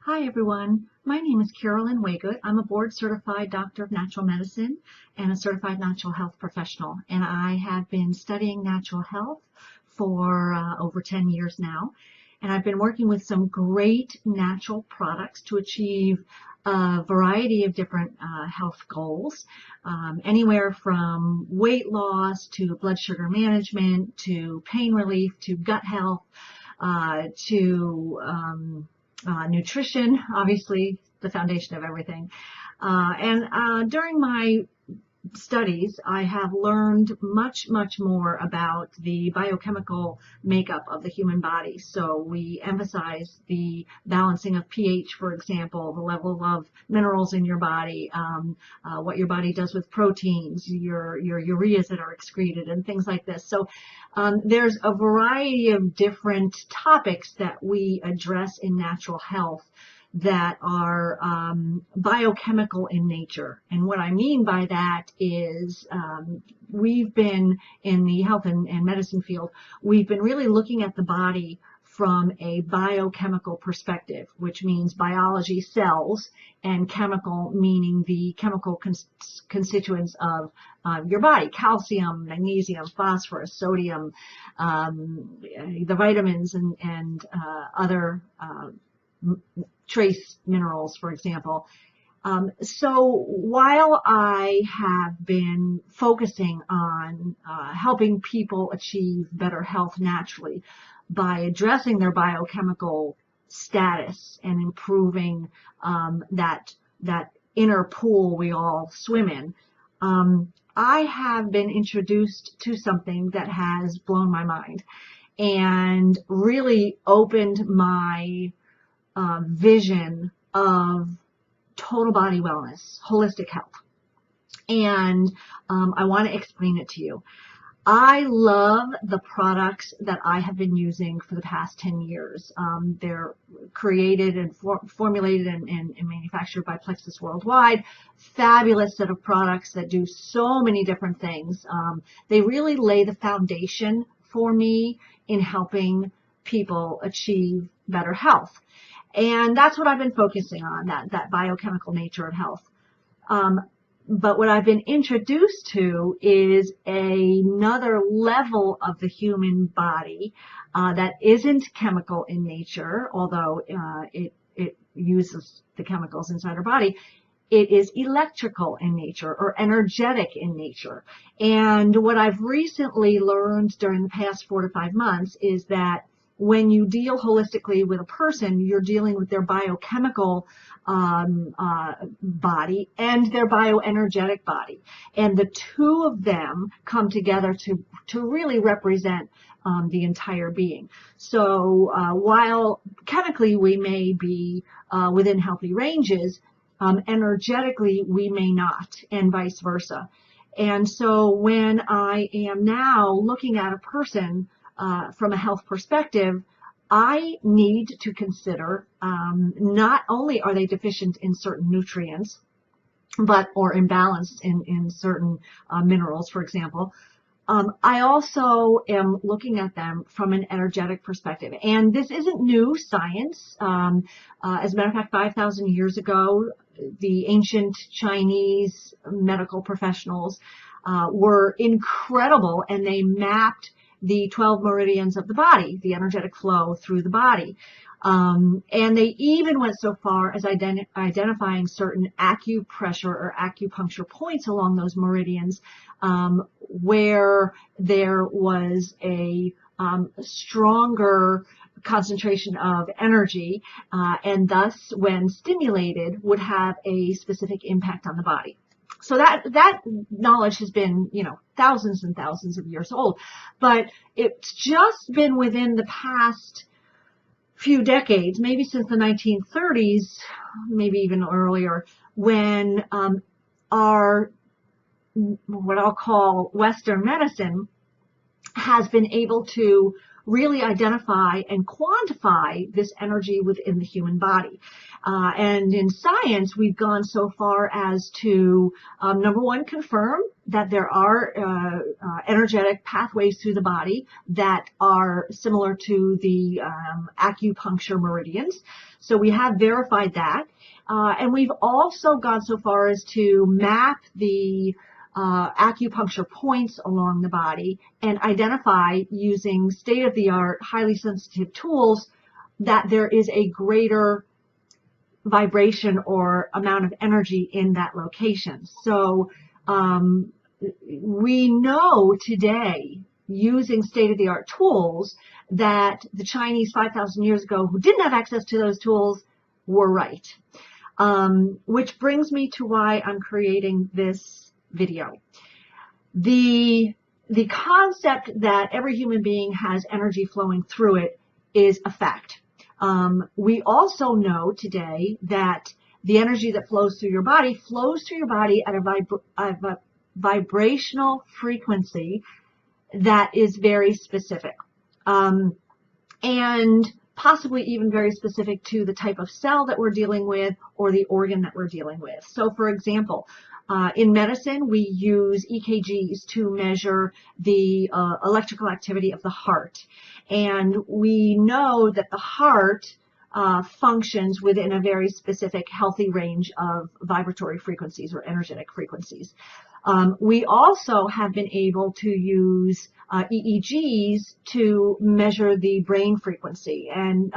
Hi everyone, my name is Carolyn Waygood. I'm a board certified doctor of natural medicine and a certified natural health professional, and I have been studying natural health for over 10 years now, and I've been working with some great natural products to achieve a variety of different health goals, anywhere from weight loss to blood sugar management to pain relief to gut health to nutrition, obviously the foundation of everything. During my studies, I have learned much more about the biochemical makeup of the human body. So we emphasize the balancing of pH, for example, the level of minerals in your body, what your body does with proteins, your ureas that are excreted, and things like this. So there's a variety of different topics that we address in natural health that are biochemical in nature. And what I mean by that is we've been in the health and medicine field, we've been really looking at the body from a biochemical perspective, which means biology, cells, and chemical, meaning the chemical constituents of your body: calcium, magnesium, phosphorus, sodium, the vitamins, and other trace minerals, for example. So while I have been focusing on helping people achieve better health naturally by addressing their biochemical status and improving that inner pool we all swim in, I have been introduced to something that has blown my mind and really opened my vision of total body wellness, holistic health. And I want to explain it to you. I love the products that I have been using for the past 10 years. They're created and formulated and manufactured by Plexus Worldwide. Fabulous set of products that do so many different things. They really lay the foundation for me in helping people achieve better health. And that's what I've been focusing on, that biochemical nature of health. But what I've been introduced to is another level of the human body that isn't chemical in nature, although it uses the chemicals inside our body. It is electrical in nature or energetic in nature. And what I've recently learned during the past 4 to 5 months is that when you deal holistically with a person, you're dealing with their biochemical body and their bioenergetic body. And the two of them come together to really represent the entire being. So while chemically we may be within healthy ranges, energetically we may not, and vice versa. And so when I am now looking at a person from a health perspective, I need to consider not only are they deficient in certain nutrients, or imbalanced in certain minerals, for example. I also am looking at them from an energetic perspective. And this isn't new science. As a matter of fact, 5,000 years ago, the ancient Chinese medical professionals were incredible, and they mapped the 12 meridians of the body, the energetic flow through the body. And they even went so far as identifying certain acupressure or acupuncture points along those meridians where there was a stronger concentration of energy, and thus, when stimulated, would have a specific impact on the body. So that knowledge has been, thousands and thousands of years old, but it's just been within the past few decades, maybe since the 1930s, maybe even earlier, when our, what I'll call Western medicine, has been able to really identify and quantify this energy within the human body. And in science, we've gone so far as to, number one, confirm that there are energetic pathways through the body that are similar to the acupuncture meridians. So we have verified that. And we've also gone so far as to map the acupuncture points along the body and identify, using state-of-the-art, highly sensitive tools, that there is a greater vibration or amount of energy in that location. So we know today, using state-of-the-art tools, that the Chinese 5,000 years ago, who didn't have access to those tools, were right. Which brings me to why I'm creating this video. The concept that every human being has energy flowing through it is a fact. We also know today that the energy that flows through your body at a vibrational frequency that is very specific, and possibly even very specific to the type of cell that we're dealing with or the organ that we're dealing with. So, for example, in medicine, we use EKGs to measure the electrical activity of the heart. And we know that the heart functions within a very specific healthy range of vibratory frequencies or energetic frequencies. We also have been able to use EEGs to measure the brain frequency. And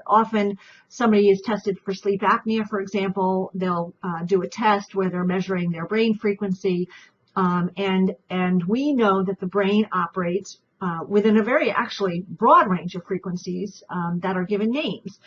often somebody is tested for sleep apnea, for example. They'll do a test where they're measuring their brain frequency. And we know that the brain operates within a very actually broad range of frequencies that are given names,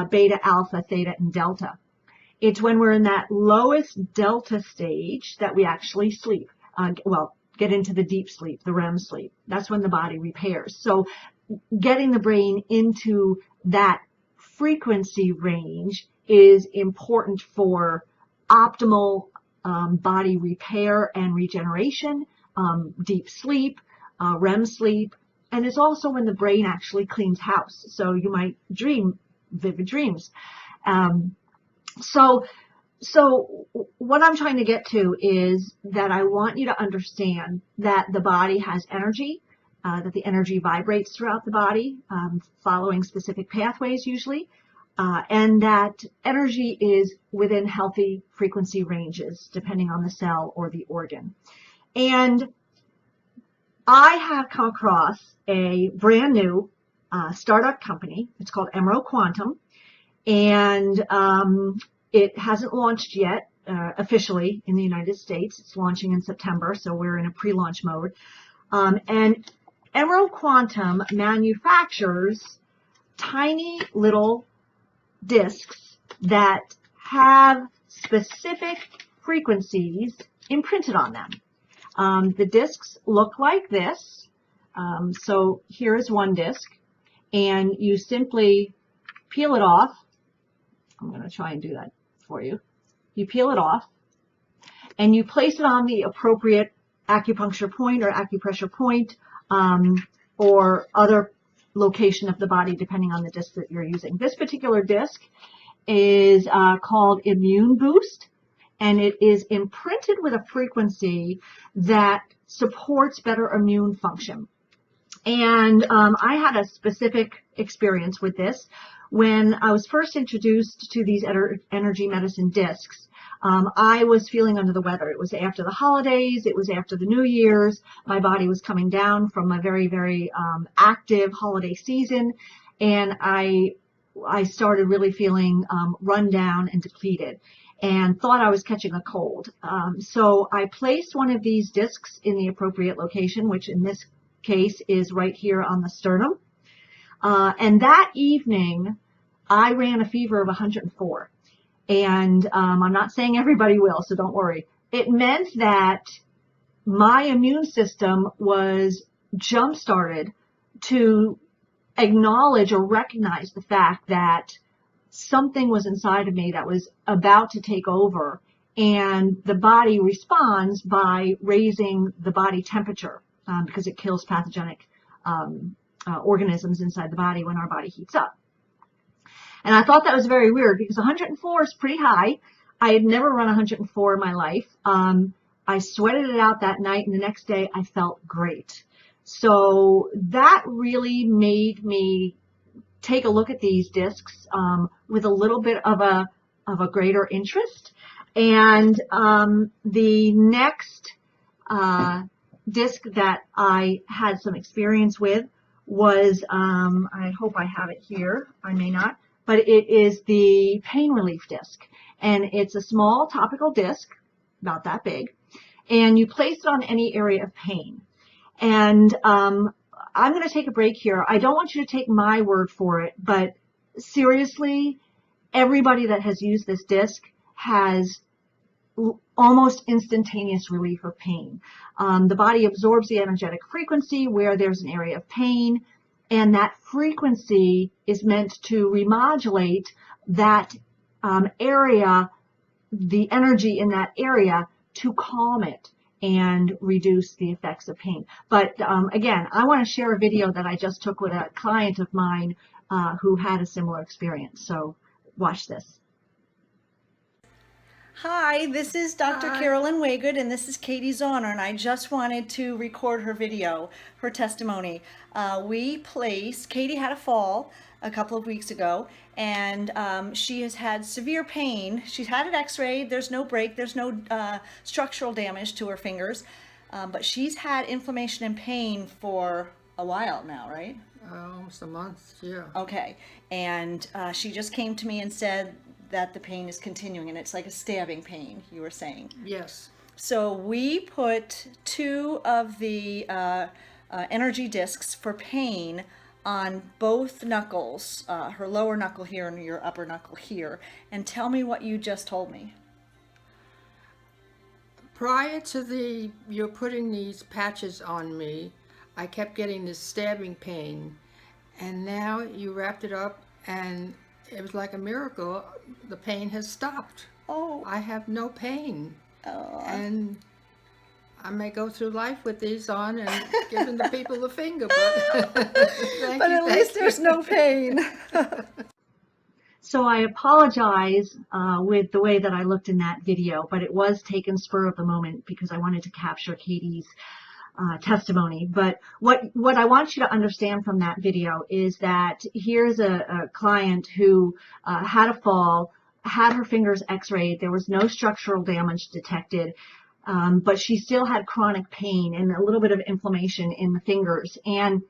beta, alpha, theta, and delta. It's when we're in that lowest delta stage that we actually sleep. Get into the deep sleep, the REM sleep. That's when the body repairs. So getting the brain into that frequency range is important for optimal body repair and regeneration, deep sleep, REM sleep, and it's also when the brain actually cleans house. So you might dream vivid dreams. So what I'm trying to get to is that I want you to understand that the body has energy, that the energy vibrates throughout the body, following specific pathways usually, and that energy is within healthy frequency ranges depending on the cell or the organ. And I have come across a brand new startup company. It's called EMRO Quantum, and it hasn't launched yet officially in the United States. It's launching in September, so we're in a pre-launch mode. And EMRO Quantum manufactures tiny little discs that have specific frequencies imprinted on them. The discs look like this. So here's one disc, and you simply peel it off. I'm going to try and do that for you. You peel it off, and you place it on the appropriate acupuncture point or acupressure point, or other location of the body, depending on the disc that you're using. This particular disc is called Immune Boost, and it is imprinted with a frequency that supports better immune function. And I had a specific experience with this. When I was first introduced to these energy medicine discs, I was feeling under the weather. It was after the holidays. It was after the New Year's. My body was coming down from a very, very active holiday season, and I started really feeling run down and depleted, and thought I was catching a cold. So I placed one of these discs in the appropriate location, which in this case is right here on the sternum. And that evening, I ran a fever of 104. And I'm not saying everybody will, so don't worry. It meant that my immune system was jump-started to acknowledge or recognize the fact that something was inside of me that was about to take over, and the body responds by raising the body temperature because it kills pathogenic organisms inside the body when our body heats up. And I thought that was very weird because 104 is pretty high. I had never run 104 in my life. I sweated it out that night, and the next day I felt great. So that really made me take a look at these discs with a little bit of a greater interest. And the next disc that I had some experience with was, I hope I have it here, I may not, but it is the pain relief disc. And it's a small topical disc, about that big, and you place it on any area of pain. And I'm going to take a break here. I don't want you to take my word for it, but seriously, everybody that has used this disc has almost instantaneous relief of pain. The body absorbs the energetic frequency where there's an area of pain, and that frequency is meant to remodulate that area, the energy in that area, to calm it and reduce the effects of pain. But again, I want to share a video that I just took with a client of mine who had a similar experience. So watch this. Hi, this is Dr. Carolyn Waygood, and this is Katie Zahner, and I just wanted to record her video, her testimony. Katie had a fall a couple of weeks ago, and she has had severe pain. She's had it x-rayed, there's no break, there's no structural damage to her fingers, but she's had inflammation and pain for a while now, right? Almost a month, yeah. Okay, and she just came to me and said that the pain is continuing, and it's like a stabbing pain, you were saying. Yes. So we put 2 of the energy discs for pain on both knuckles, her lower knuckle here and your upper knuckle here. And tell me what you just told me. Prior to you're putting these patches on me, I kept getting this stabbing pain, and now you wrapped it up, and it was like a miracle. The pain has stopped. Oh. I have no pain. Oh. And I may go through life with these on and giving the people the finger, but but at least there's no pain. So I apologize with the way that I looked in that video, but it was taken spur of the moment because I wanted to capture Katie's testimony. But what I want you to understand from that video is that here's a client who had a fall, had her fingers x-rayed, there was no structural damage detected, but she still had chronic pain and a little bit of inflammation in the fingers. And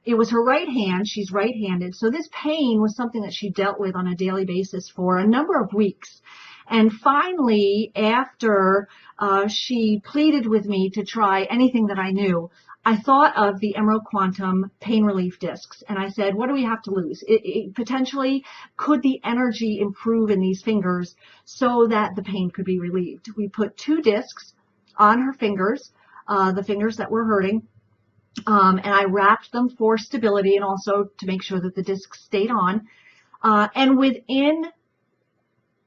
it was her right hand, she's right-handed, so this pain was something that she dealt with on a daily basis for a number of weeks. And finally, after she pleaded with me to try anything that I knew, I thought of the EMRO Quantum pain relief discs, and I said, what do we have to lose? Potentially, could the energy improve in these fingers so that the pain could be relieved? We put 2 discs on her fingers, the fingers that were hurting, and I wrapped them for stability and also to make sure that the discs stayed on. And within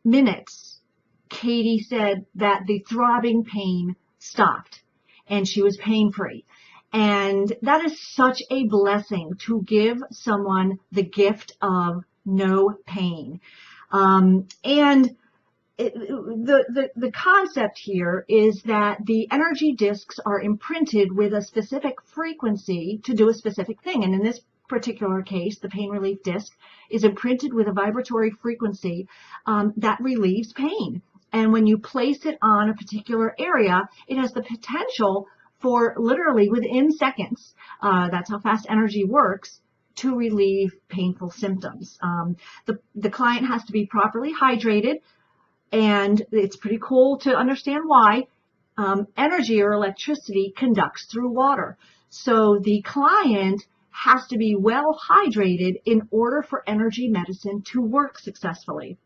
minutes, Katie said that the throbbing pain stopped and she was pain-free. And that is such a blessing to give someone the gift of no pain. The concept here is that the energy discs are imprinted with a specific frequency to do a specific thing. And in this particular case, the pain relief disc is imprinted with a vibratory frequency that relieves pain. And when you place it on a particular area, it has the potential for literally within seconds, that's how fast energy works, to relieve painful symptoms. The client has to be properly hydrated, and it's pretty cool to understand why. Energy or electricity conducts through water. So the client has to be well hydrated in order for energy medicine to work successfully.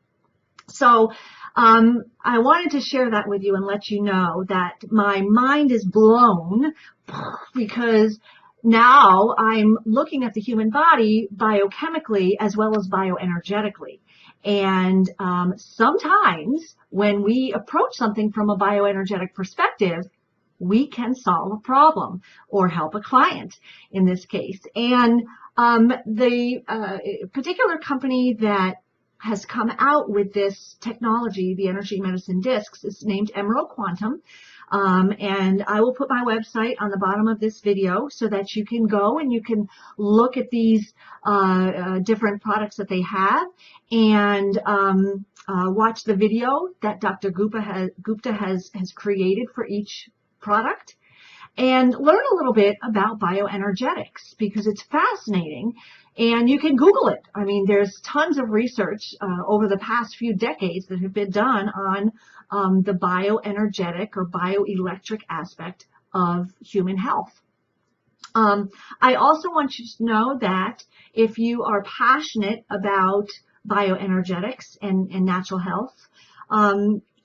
So I wanted to share that with you and let you know that my mind is blown because now I'm looking at the human body biochemically as well as bioenergetically. And sometimes when we approach something from a bioenergetic perspective, we can solve a problem or help a client in this case. And The particular company that has come out with this technology, the energy medicine discs, is named EMRO Quantum. And I will put my website on the bottom of this video so that you can go and you can look at these different products that they have and watch the video that Dr. Gupta has created for each product, and learn a little bit about bioenergetics, because it's fascinating and you can Google it. I mean, there's tons of research over the past few decades that have been done on the bioenergetic or bioelectric aspect of human health. I also want you to know that if you are passionate about bioenergetics and natural health,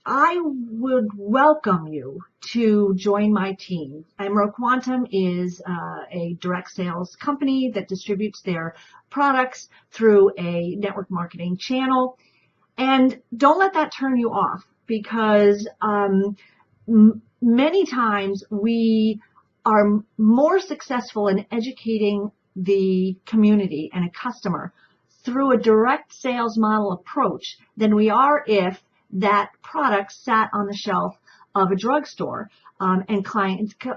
I would welcome you to join my team. EMRO Quantum is a direct sales company that distributes their products through a network marketing channel. And don't let that turn you off, because many times we are more successful in educating the community and a customer through a direct sales model approach than we are if that product sat on the shelf of a drugstore and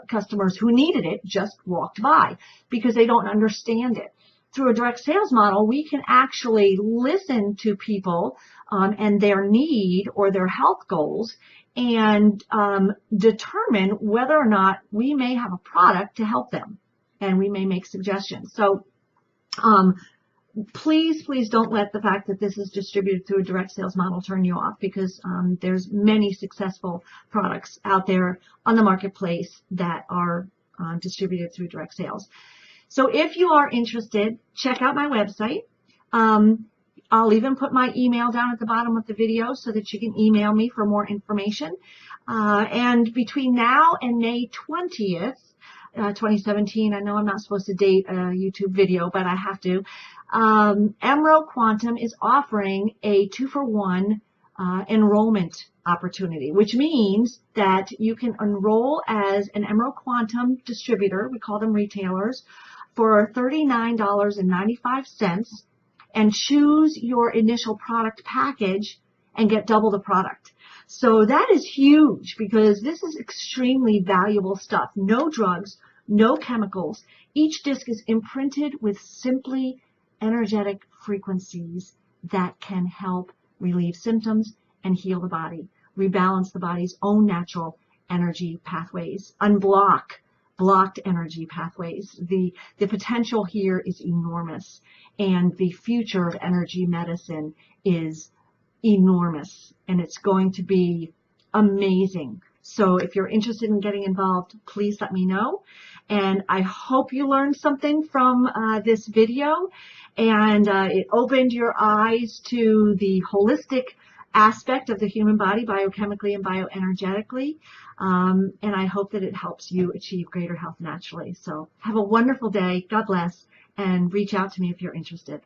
customers who needed it just walked by because they don't understand it. Through a direct sales model, we can actually listen to people and their need or their health goals and determine whether or not we may have a product to help them, and we may make suggestions. So please don't let the fact that this is distributed through a direct sales model turn you off, because there's many successful products out there on the marketplace that are distributed through direct sales. So if you are interested, check out my website. I'll even put my email down at the bottom of the video so that you can email me for more information. And between now and May 20th, 2017, I know I'm not supposed to date a YouTube video, but I have to. EMRO Quantum is offering a 2-for-1 enrollment opportunity, which means that you can enroll as an EMRO Quantum distributor, we call them retailers, for $39.95 and choose your initial product package and get double the product. So that is huge, because this is extremely valuable stuff. No drugs, no chemicals. Each disc is imprinted with simply energetic frequencies that can help relieve symptoms and heal the body, rebalance the body's own natural energy pathways, unblock blocked energy pathways. The potential here is enormous, and the future of energy medicine is enormous, and it's going to be amazing. So if you're interested in getting involved, please let me know. And I hope you learned something from this video, and it opened your eyes to the holistic aspect of the human body, biochemically and bioenergetically. And I hope that it helps you achieve greater health naturally. So have a wonderful day. God bless, and reach out to me if you're interested.